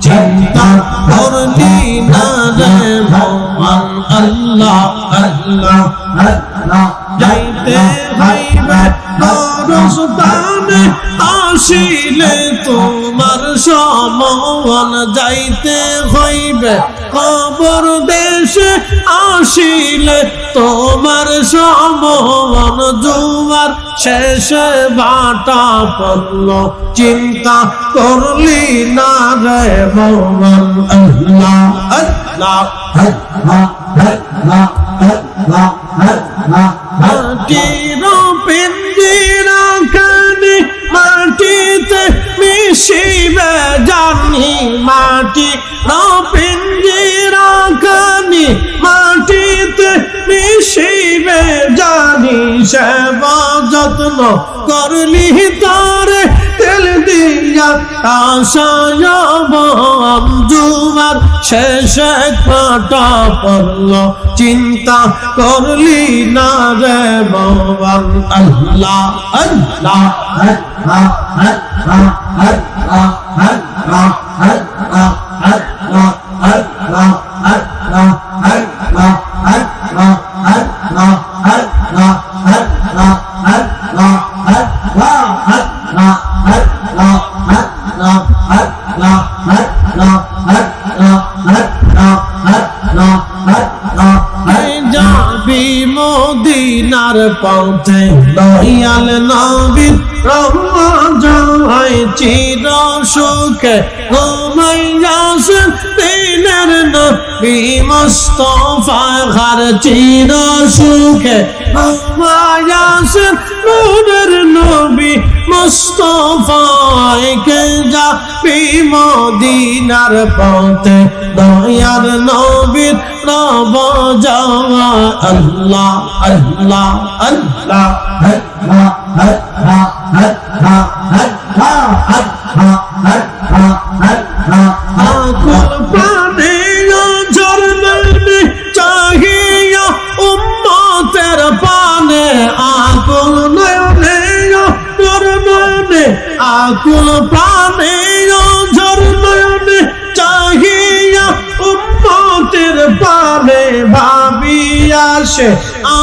S1: চিন্তা করলি না রে ভগবান আল্লাহ আল্লাহ আল্লাহ যাইতে হইবে পরস্থানে আসিলে তোমার সমন যাইতে হইবে কবর দেশে আসিলে তোমার সমন জুয়ার শেষে ভাটা পড়ল চিন্তা করলি না রে ভগবান আল্লাহ আল্লাহ আল্লাহ আল্লাহ আল্লাহ আল্লাহ মাটির পিঞ্জিরা খানি মাটিতে মিশিবে জানি মাটির পিঞ্জিরা খানি মাটিতে মিশিবে জানি সেবা যত্ন করলি তারে তেল দিয়া আশায় জুয়ার শেষে কাটা পড়ল চিন্তা করলি না রে ভগবান আল্লাহ আল্লাহ আল্লাহ আল্লাহ আল্লাহ আল্লাহ আল্লাহ আল্লাহ আল্লাহ আল্লাহ আল্লাহ আল্লাহ আল্লাহ আল্লাহ আল্লাহ আল্লাহ যাবি মদিনার পথে দয়াল নবীর রহমত চির সুখে ঘুমাইয়াছেন দিনের নবী মুস্তাফা ঘর চির সুখে ঘুমাইয়াছেন নূরের নবী মুস্তাফাকে যাবি মদিনার পথে দয়াল নবীর রওজা আল্লাহ আল্লাহ আল্লাহ আল্লাহ আল্লাহ আল্লাহ আল্লাহ আল্লাহ আল্লাহ আকুল প্রাণে ঝরনে চাহিয়া উম্মতের পানে আকুল নয়নে ঝরনে আকুল প্রাণে ঝরনে চাহিয়া উম্মতের পানে ভাবিয়া সে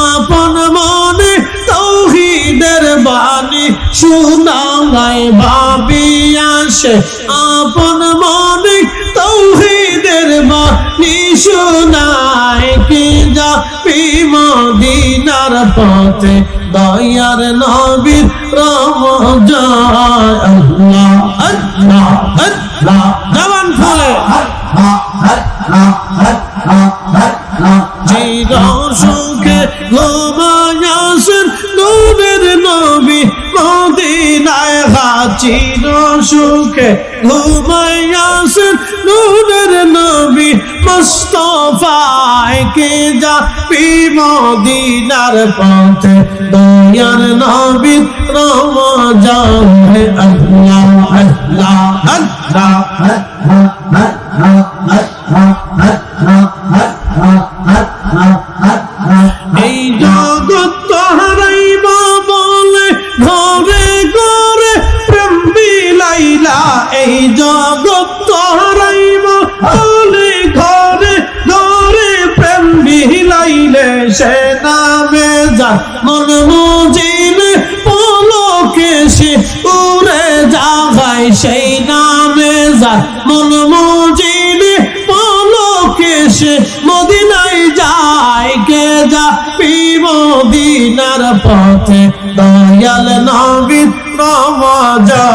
S1: আপন মনে তৌহিদের বাণী শোনায় ভাবিয়া সে আপন মনে তৌহিদের বাণী শোনায় কি যাবি মদিনার পথে দয়ার নবীর রওজা আল্লাহ আল্লাহ আল্লাহ জবান খুলে চির সুখে ঘুমাইয়াছেন নূরের নবী মদিনায় চির সুখে ঘুমাইয়াছেন নূরের নবী মুস্তাফাকে যাবি মদিনার পথে দয়ার নবীর রওজা আল্লাহ আল্লাহ আল্লাহ এই জগৎ হারাইবা বলে ঘরে ঘরে প্রেম বিলাইলা এই জগৎ হারাইবা বলে ঘরে ঘরে প্রেম বিলাইলে সে নামে যা মন মুজিলে পলকে সে উড়ে যাগায় সেই নামে যার মন মজিনে পলকে সে মদিনায় যায় কে যা মদিনার পথে দয়াল নবীর রওজা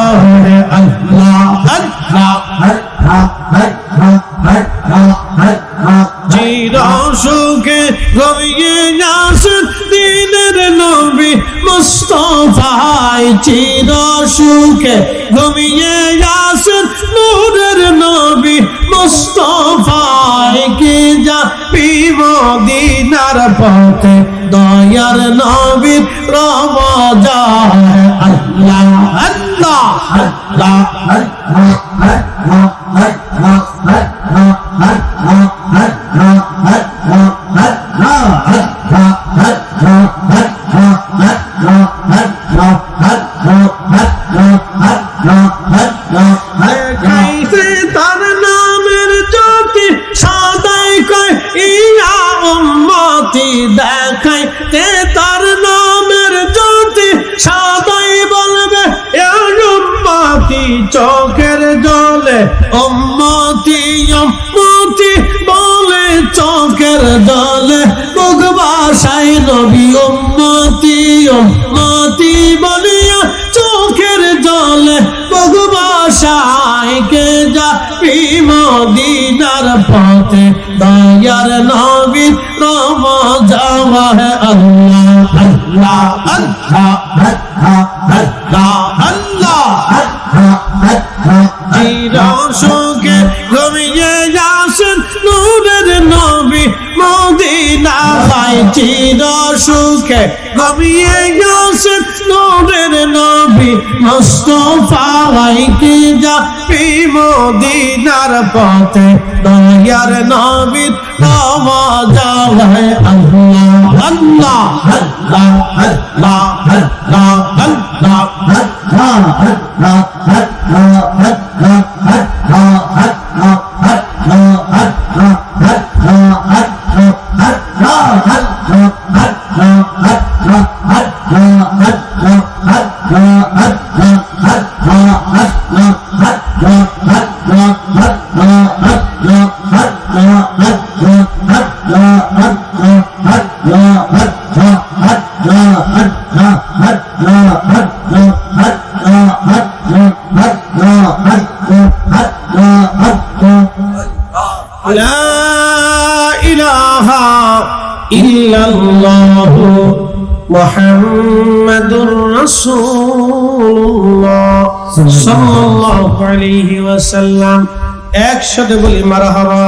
S1: আল্লাহ আল্লাহ চির সুখে রয়ে আসেন দিনের নবী মুস্তাফায় চির সুখে ঘুমিয়ে আসেন নূরের নবী মুস্তাফায় কে যা মদিনার পথে দয়ার নবীর রওজা আল্লাহ আল্লাহ আল্লাহ তার নামের জ্যোতি সদাই কয় ইয়া উম্মতি দেখাইতে তার নামের জ্যোতি সদাই বলবে ইয়া উম্মতি চোখের জলে উম্মতি উম্মতি বলে চোখের জলে মুখ ভাষায় নবী উম্মতি উম্মতি বলিয়া চোখের জলে মুখ ভাষায় কে যা মদিনার পথে দয়ার নবীর রওজা আল্লাহ আল্লাহ আল্লাহ আল্লাহ আল্লাহ চির সুখে ঘুমিয়ে আসেন নূরের নবী মদিনায় চির সুখে ঘুমিয়ে আসেন নূরের নবী মুস্তাফায় কে যা মদিনার পথে দয়ার নবীর রওজা আল্লাহ আল্লাহ আল্লাহ আল্লাহ আল্লাহ মুহাম্মাদুর রাসূলুল্লাহ সাল্লাল্লাহু আলাইহি ওয়াসাল্লাম। একসাথে বলি মারহাবা।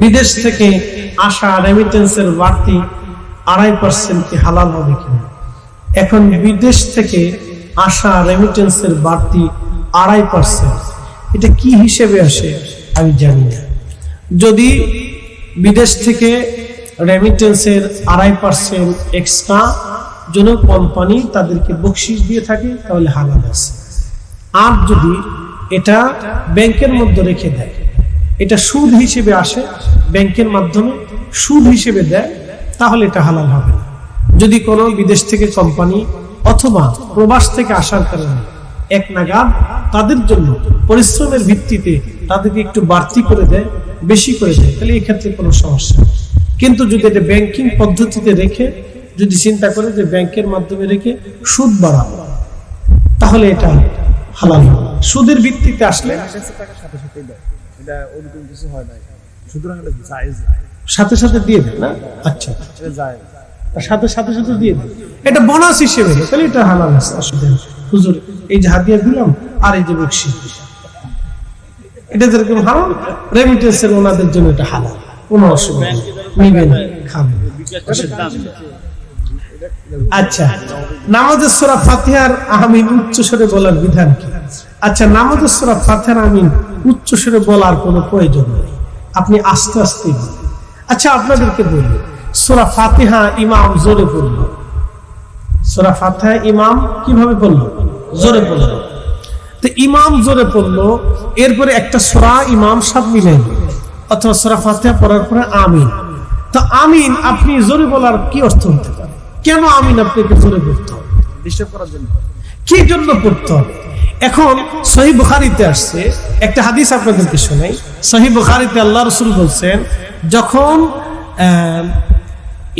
S1: বিদেশ থেকে আসা রেমিটেন্সের বাড়তি 2.5% কি হালাল হবে কিনা? এখন বিদেশ থেকে আসা রেমিটেন্সের বাড়তি 2.5%, এটা কি হিসেবে আসে আমি জানি না। যদি বিদেশ থেকে রেমিটেন্সের 2.5% এক্সট্রা জন্য কোম্পানি তাদেরকে বকশিশ দিয়ে থাকে তাহলে হালাল আছে। আর যদি এটা ব্যাংকের মধ্যে রেখে দেয়, এটা সুদ হিসেবে আসে, ব্যাংকের মাধ্যমে সুদ হিসেবে দেয়, তাহলে এটা হালাল হবে না। যদি কোনো বিদেশ থেকে কোম্পানি অথবা প্রবাস থেকে আসার কারণে এক নাগাদ তাদের জন্য পরিশ্রমের ভিত্তিতে তাদেরকে একটু বাড়তি করে দেয়, বেশি করে দেয়, তাহলে এই ক্ষেত্রে কোনো সমস্যা নেই। কিন্তু যদি এটা ব্যাংকিং পদ্ধতিতে রেখে যদি চিন্তা করে যে ব্যাংকের মাধ্যমে রেখে সুদ বাড়াবো, তাহলে এটা হালাল হবে। সুদের ভিত্তিতে আসলে সাথে সাথে দিয়ে দেয় না, আচ্ছা সাথে সাথে সাথে দিয়ে দেয়, এটা বোনাস হিসেবে, তাহলে এটা হালাল আছে, অসুবিধা নেই। হুজুর এই যে হাদিয়া দিলাম আর এই যে বকশিশ, এটা যেরকম হালাল, রেমিটেন্সের ওনাদের জন্য এটা হালাল, কোনো অসুবিধা নেই, নিবেন খাবেন। আচ্ছা, নামাজের সূরা ফাতিহার আমিন উচ্চ স্বরে বলার বিধান কি? আচ্ছা, নামাজের সূরা ফাতিহার আমিন উচ্চ স্বরে বলার কোনো প্রয়োজন নেই, আপনি আস্তে আস্তে বলুন। আচ্ছা, আপনাদেরকে বলি, সূরা ফাতিহা ইমাম জোরে পড়ল, সূরা ফাতিহা ইমাম কিভাবে পড়ল? জোরে পড়ল। তো ইমাম জোরে পড়লো, এরপরে একটা সূরা ইমাম সাথ মিলাইল, অথবা সূরা ফাতিহা পড়ার পরে আমিন। তো আমিন আপনি জোরে বলার কি অর্থ হতে পারে? কেন আমিন আপনাকে জোরে পড়তে হবে? ডিস্টার্ব করার জন্য? কি জন্য পড়তে হবে? এখন সহিহ বুখারীতে আসছে একটা হাদিস আপনাদেরকে শোনাই। সহিহ বুখারীতে আল্লাহ রাসূল বলছেন, যখন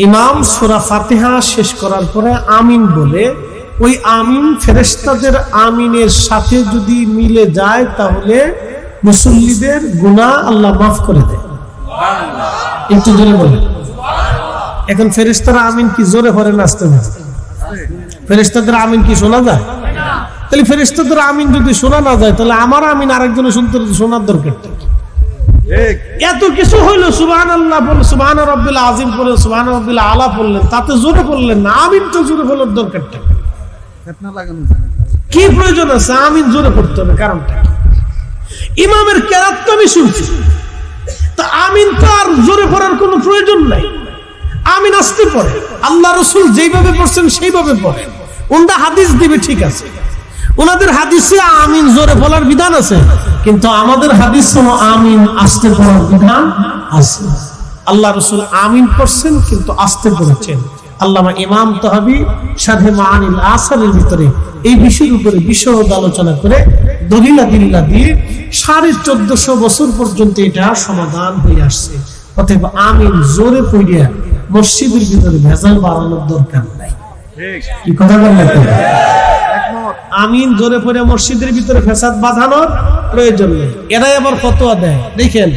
S1: ইমাম সূরা ফাতিহা শেষ করার পরে আমিন বলে, ওই আমিন ফেরেশতাদের আমিনের সাথে যদি মিলে যায় তাহলে মুসল্লিদের গুনাহ আল্লাহ মাফ করে দেয়। সুবহানাল্লাহ। একটু জোরে বলেন। এখন ফেরেশতারা আমিন কি জোরে পড়ে না আস্তে পড়ে? ফেরেশতাদের আমিন কি শোনা যায়? তাহলে ফেরেশতাদের আমিন যদি শোনা না যায় তাহলে আমার আমিন আরেকজনের শুনতে শোনার দরকার কি? এত কিছু হইলো, সুবহানাল্লাহ বলে, সুবহান রাব্বিল আযীম বলে, সুবহান রাব্বিল আলা বললেন, তাতে জোরে বললেন না, আমিন তো জোরে বলার দরকারটা কি? প্রয়োজন আছে আমিন জোরে পড়তে হবে? কারণটা কি? ইমামের কেরাত তো আমি শুনছি, তা আমিন তো আর জোরে পড়ার কোনো প্রয়োজন নাই, আমিন আসতে পড়ে। আল্লাহ রাসূল যেইভাবে পড়ছেন সেইভাবে পড়ে। ওনারা হাদিস দিবে ঠিক আছে, ওনাদের হাদিসে আমিন জোরে বলার বিধান আছে, কিন্তু আমাদের হাদিসে আমিন আস্তে পড়ার বিধান আছে। আল্লাহ রাসূল আমিন পড়ছেন কিন্তু আস্তে পড়েছেন। আল্লামা ইমাম তাহাবী শারহে মাআনিল আসারের ভিতরে এই বিষয়ের উপরে বিশদ আলোচনা করে দলিল আদিল্লাহ দিয়ে 1450 বছর পর্যন্ত এটা সমাধান হয়ে আসছে। অতএব আমিন জোরে পড়িয়া মসজিদের ভিতরে ভেজাল বাড়ানোর দরকার নাই। কি কথা বলেন? আমিন জোরে পড়ে মসজিদের ভিতরে ফেসাদ বাঁধানোর প্রয়োজন নেই। এরাই আবার ফতোয়া দেয়, দেখেন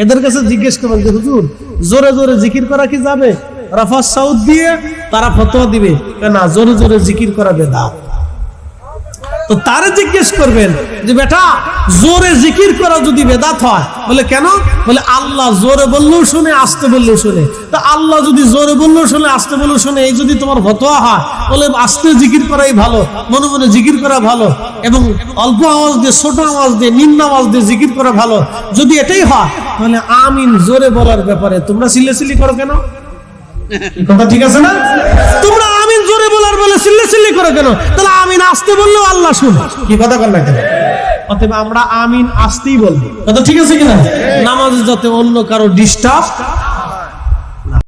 S1: এদের কাছে জিজ্ঞেস করবেন যে হুজুর জোরে জোরে জিকির করা কি যাবে? রাফা সাউদ দিয়ে তারা ফতোয়া দিবে না, জোরে জোরে জিকির করা বেদাত। তো তারে জিজ্ঞেস করবেন যে বেটা জোরে জিকির করা যদি বেদাত হয়, বলে কেন? বলে আল্লাহ জোরে বললেও শুনে, আস্তে বললেও শুনে। তা আল্লাহ যদি জোরে বললেও শুনে, আস্তে বললেও শুনে, এই যদি তোমার ফতোয়া হয়, বলে আস্তে জিকির করাই ভালো, মনে মনে জিকির করা ভালো, এবং অল্প আওয়াজ দিয়ে, ছোট আওয়াজ দিয়ে, নিম্ন আওয়াজ দিয়ে জিকির করা ভালো, যদি এটাই হয় তাহলে আমিন জোরে বলার ব্যাপারে তোমরা সিল্লাসিল্লি করো কেন? কথা ঠিক আছে না? তোমরা আমিন জোরে বলার বলে সিল্লাসিল্লি করো কেন? তাহলে আমিন আস্তে বললেও আল্লাহ শুনে। কি কথা বল না কেন? অতএব আমরা আমিন আস্তেই বলবো। কথা ঠিক আছে কিনা? নামাজে যাতে অন্য কারো ডিস্টার্ব